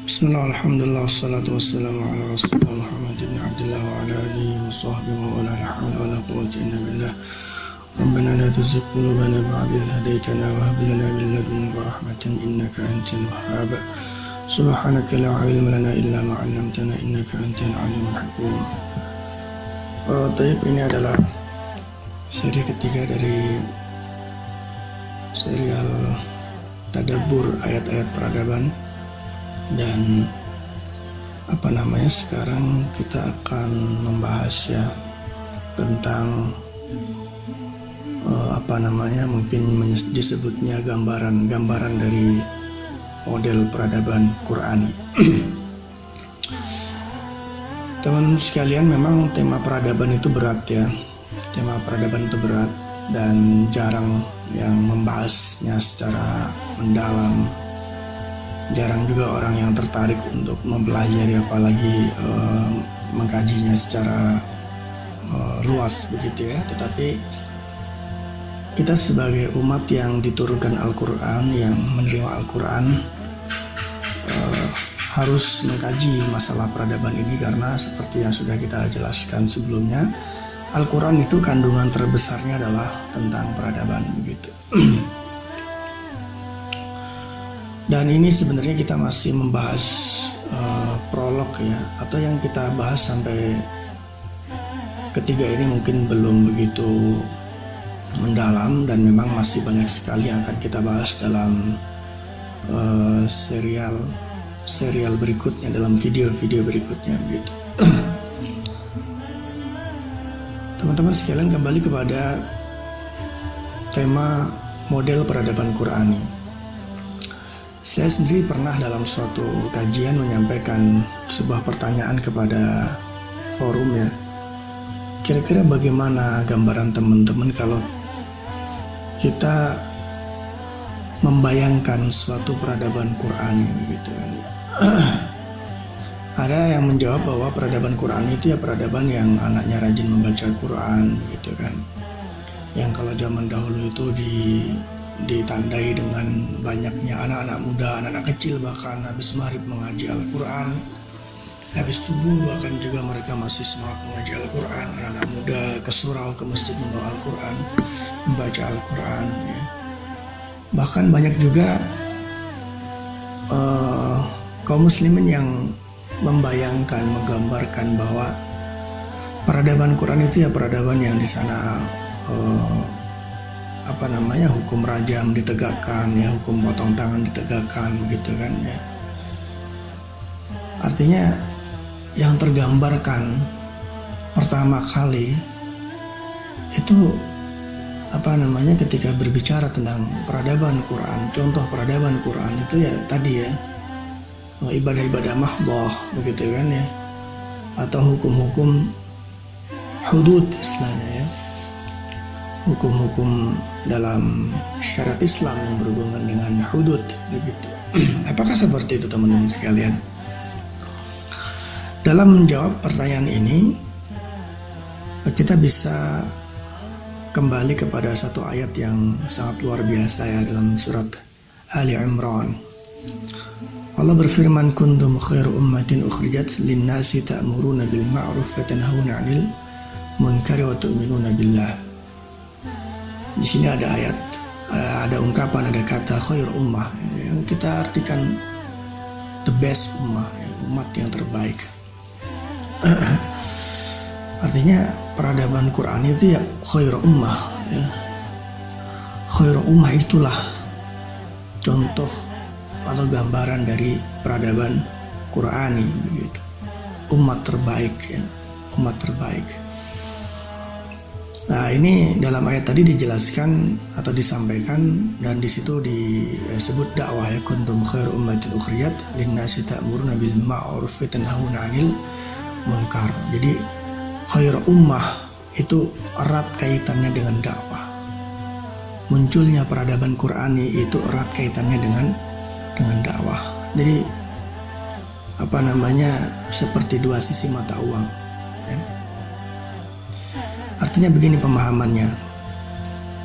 Bismillah, alhamdulillah, wassalatu wassalamu ala rasulullah Muhammad ibn Abdullah wa ala alihi wa sahbihi wa la hawla wa la quwwata illa billah. Rabbana la tuzigh qulubana ba'da idh hadaytana wa hab lana min ladunka rahmatan innaka antal wahhab. Subhanaka la ilma lana illa ma 'allamtana innaka antal alimul hakim. Ini adalah seri ketiga dari serial tadabbur ayat-ayat peradaban. Dan sekarang kita akan membahas ya tentang mungkin disebutnya gambaran dari model peradaban Qurani. Teman sekalian, memang tema peradaban itu berat ya. Tema peradaban itu berat dan jarang yang membahasnya secara mendalam. Jarang juga orang yang tertarik untuk mempelajari, apalagi mengkajinya secara luas begitu ya. Tetapi kita sebagai umat yang diturunkan Al-Quran, yang menerima Al-Quran, harus mengkaji masalah peradaban ini, karena seperti yang sudah kita jelaskan sebelumnya, Al-Quran itu kandungan terbesarnya adalah tentang peradaban begitu. Dan ini sebenarnya kita masih membahas prolog ya, atau yang kita bahas sampai ketiga ini mungkin belum begitu mendalam, dan memang masih banyak sekali yang akan kita bahas dalam serial berikutnya, dalam video-video berikutnya begitu. Teman-teman sekalian, kembali kepada tema model peradaban Qurani. Saya sendiri pernah dalam suatu kajian menyampaikan sebuah pertanyaan kepada forum ya. Kira-kira bagaimana gambaran teman-teman kalau kita membayangkan suatu peradaban Qurani gitu kan. Ada yang menjawab bahwa peradaban Qurani itu ya peradaban yang anaknya rajin membaca Quran gitu kan. Yang kalau zaman dahulu itu ditandai dengan banyaknya anak-anak muda, anak-anak kecil bahkan habis maghrib mengaji Al-Quran, habis subuh bahkan juga mereka masih semangat mengaji Al-Quran. Anak-anak muda ke surau, ke masjid membawa Al-Quran, membaca Al-Quran ya. Bahkan banyak juga kaum muslimin yang membayangkan, menggambarkan bahwa peradaban Quran itu ya peradaban yang di sana hukum rajam ditegakkan ya, hukum potong tangan ditegakkan begitu kan ya. Artinya yang tergambarkan pertama kali itu ketika berbicara tentang peradaban Quran, contoh peradaban Quran itu ya tadi ya, ibadah-ibadah mahdoh begitu kan ya, atau hukum-hukum hudud istilahnya ya, hukum-hukum dalam syariat Islam yang berhubungan dengan hudud begitu. Apakah seperti itu teman-teman sekalian? Dalam menjawab pertanyaan ini, kita bisa kembali kepada satu ayat yang sangat luar biasa ya, dalam surat Ali Imran. Allah berfirman, kuntum khairu ummatin ukhrijat lin-nasi ta'muruna bil ma'ruf wa tanhauna 'anil munkari wa tu'minuna billah. Di sini ada ayat, ada ungkapan, ada kata khair ummah yang kita artikan the best ummah, umat yang terbaik. Artinya peradaban Quran itu ya khair ummah ya. Khair ummah itulah contoh atau gambaran dari peradaban Qurani begitu. Umat terbaik ya, umat terbaik. Nah, ini dalam ayat tadi dijelaskan atau disampaikan, dan di situ disebut dakwah ya, kuntum khairu ummatin ukhrijat lin-nasi ta'muruna bil ma'ruf wa tanhauna 'anil munkar. Jadi khair ummah itu erat kaitannya dengan dakwah. Munculnya peradaban Qurani itu erat kaitannya dengan dakwah. Jadi seperti dua sisi mata uang ya. Artinya begini pemahamannya,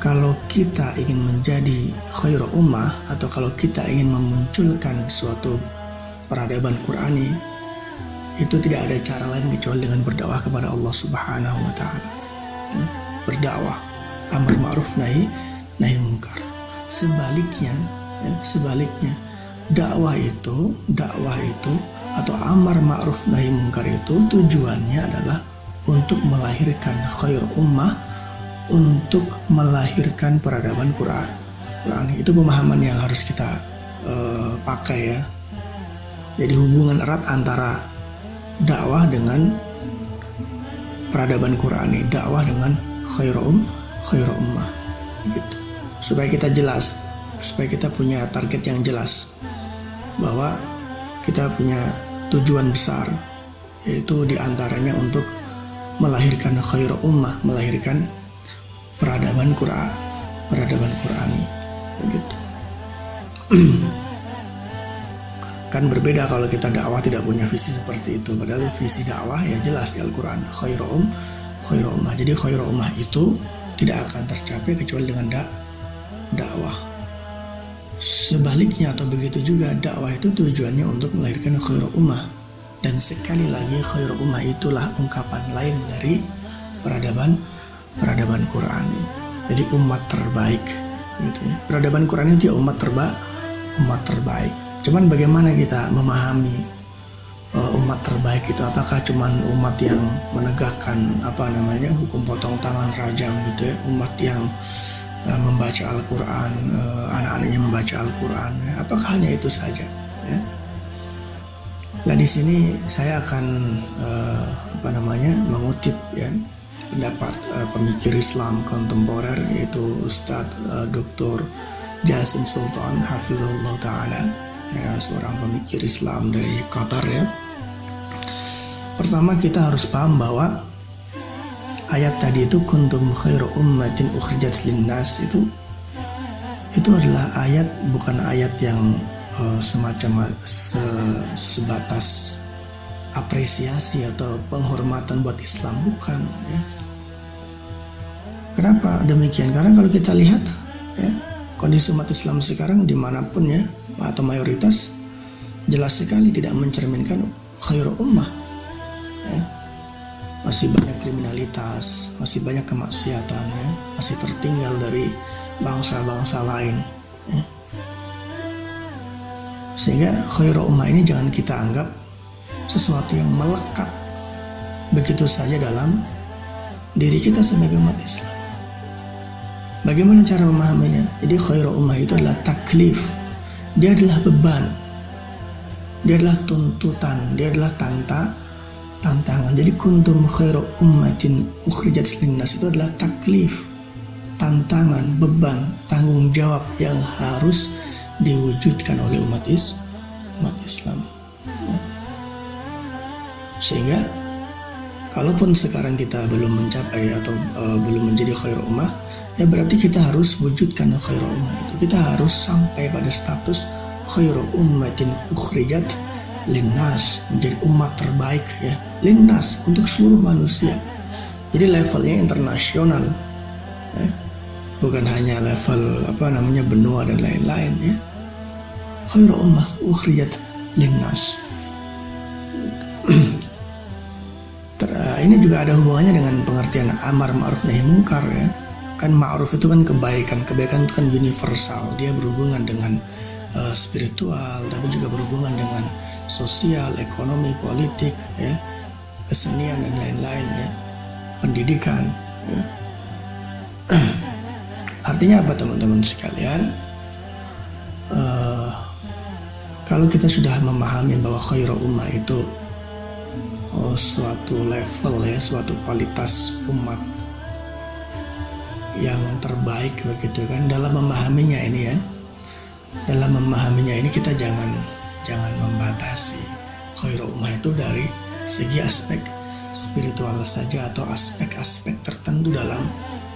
kalau kita ingin menjadi khairu ummah, atau kalau kita ingin memunculkan suatu peradaban Qur'ani, itu tidak ada cara lain kecuali dengan berdakwah kepada Allah Subhanahu wa Ta'ala. Berdakwah, amar ma'ruf nahi munkar. Sebaliknya, dakwah itu atau amar ma'ruf nahi munkar itu tujuannya adalah untuk melahirkan khair ummah, untuk melahirkan peradaban Quran. Itu pemahaman yang harus kita pakai ya. Jadi hubungan erat antara dakwah dengan peradaban Qurani, dakwah dengan khair ummah gitu. Supaya kita jelas, supaya kita punya target yang jelas bahwa kita punya tujuan besar, yaitu diantaranya untuk melahirkan khair ummah, melahirkan peradaban Qurani begitu. Kan berbeda kalau kita dakwah tidak punya visi seperti itu. Padahal visi dakwah ya jelas di Al-Quran, khairu ummah. Jadi khairu ummah itu tidak akan tercapai kecuali dengan dakwah. Sebaliknya atau begitu juga, dakwah itu tujuannya untuk melahirkan khairu ummah. Dan sekali lagi khairu ummah itulah ungkapan lain dari peradaban Qurani. Jadi umat terbaik gitu ya. Peradaban Qurani itu ya umat terbaik. Cuman bagaimana kita memahami umat terbaik itu? Apakah cuman umat yang menegakkan hukum potong tangan rajam gitu ya, umat yang membaca Al-Quran, anak-anaknya membaca Al-Quran ya? Apakah hanya itu saja ya? Nah di sini saya akan mengutip ya pendapat pemikir Islam kontemporer, yaitu Ustadz Dr. Jasim Sultan Hafizahullah Ta'ala ya, seorang pemikir Islam dari Qatar ya. Pertama kita harus paham bahwa ayat tadi itu kuntum khairu ummatin ukhrijat linnas itu adalah ayat, bukan ayat yang semacam sebatas apresiasi atau penghormatan buat Islam, bukan ya. Kenapa demikian? Karena kalau kita lihat ya, kondisi umat Islam sekarang dimanapun ya, atau mayoritas, jelas sekali tidak mencerminkan khairu ummah ya. Masih banyak kriminalitas, masih banyak kemaksiatan ya, masih tertinggal dari bangsa-bangsa lain ya. Sehingga khairu ummah ini jangan kita anggap sesuatu yang melekat begitu saja dalam diri kita sebagai umat Islam. Bagaimana cara memahaminya? Jadi khairu ummah itu adalah taklif. Dia adalah beban, dia adalah tuntutan, dia adalah tantangan. Jadi kuntum khairu ummatin ukhrijat linnas itu adalah taklif, tantangan, beban, tanggung jawab yang harus diwujudkan oleh umat Islam. Sehingga kalaupun sekarang kita belum mencapai atau belum menjadi khairu ummah, ya berarti kita harus wujudkan khairu ummah itu. Kita harus sampai pada status khairu ummatin ukhrijat linnas, menjadi umat terbaik ya, linnas, untuk seluruh manusia. Jadi levelnya internasional ya. Bukan hanya level benua dan lain-lain ya. Khairu ummah ukhrijat linnas. Ini juga ada hubungannya dengan pengertian amar ma'ruf nahi munkar ya. Kan ma'ruf itu kan kebaikan itu kan universal, dia berhubungan dengan spiritual, tapi juga berhubungan dengan sosial, ekonomi, politik ya, kesenian dan lain-lain ya, pendidikan ya. Artinya apa teman-teman sekalian? Kalau kita sudah memahami bahwa khairu ummah itu suatu level ya, suatu kualitas umat yang terbaik begitu kan, dalam memahaminya ini ya, kita jangan membatasi khairu ummah itu dari segi aspek spiritual saja atau aspek-aspek tertentu dalam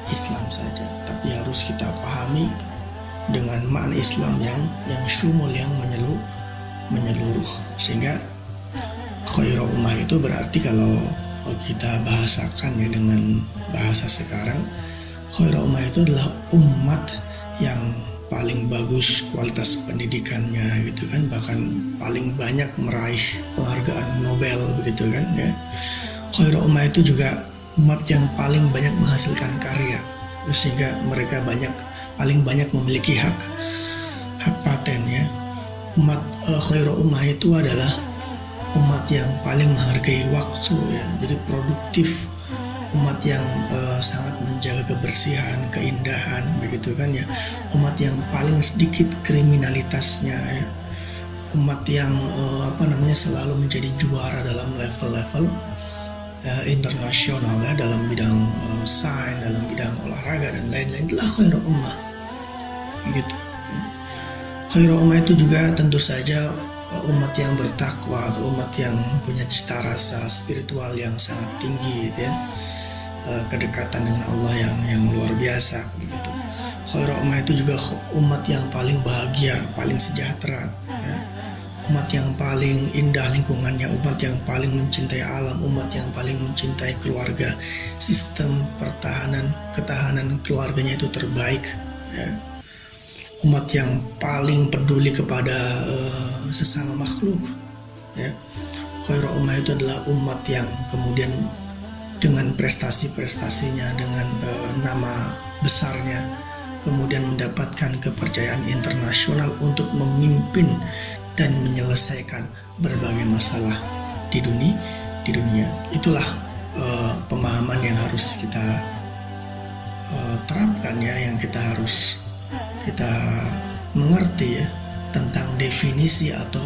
Islam saja, tapi harus kita pahami dengan makna Islam yang syumul, yang menyeluruh. Sehingga khairu ummah itu berarti kalau kita bahasakan ya dengan bahasa sekarang, Khairul ummah itu adalah umat yang paling bagus kualitas pendidikannya gitu kan, bahkan paling banyak meraih penghargaan Nobel begitu kan ya. Khairul ummah itu juga umat yang paling banyak menghasilkan karya, sehingga mereka paling banyak memiliki hak paten ya. Umat khairul ummah itu adalah umat yang paling menghargai waktu ya, jadi produktif, umat yang sangat menjaga kebersihan, keindahan begitu kan ya, umat yang paling sedikit kriminalitasnya ya, umat yang selalu menjadi juara dalam level-level internasional ya, dalam bidang sains, dalam bidang olahraga dan lain-lain. Itulah khairul ummah gitu. Khairul ummah itu juga tentu saja umat yang bertakwa atau umat yang punya cita rasa spiritual yang sangat tinggi gitu ya, kedekatan dengan Allah yang luar biasa gitu. Khairul ummah itu juga umat yang paling bahagia, paling sejahtera ya. Umat yang paling indah lingkungannya, umat yang paling mencintai alam, umat yang paling mencintai keluarga, sistem ketahanan keluarganya itu terbaik ya. Umat yang paling peduli kepada sesama makhluk ya. Khairul ummah itu adalah umat yang kemudian dengan prestasi-prestasinya, dengan nama besarnya, kemudian mendapatkan kepercayaan internasional untuk memimpin dan menyelesaikan berbagai masalah di dunia. Itulah pemahaman yang harus kita terapkan ya, yang kita harus mengerti ya, tentang definisi atau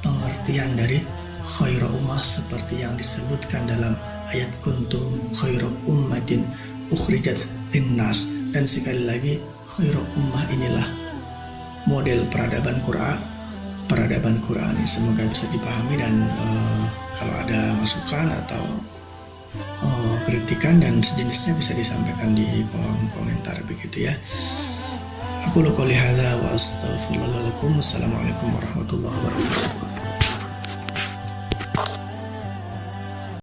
pengertian dari khairul ummah seperti yang disebutkan dalam ayat kuntum khairu ummatin ukhrijat linnas. Dan sekali lagi, khairul ummah inilah model peradaban Quran. Semoga bisa dipahami, dan kalau ada masukan atau kritikan dan sejenisnya bisa disampaikan di kolom komentar begitu ya. Aku qouli hadza wa astaghfirullaha lakum. Wassalamualaikum warahmatullahi wabarakatuh.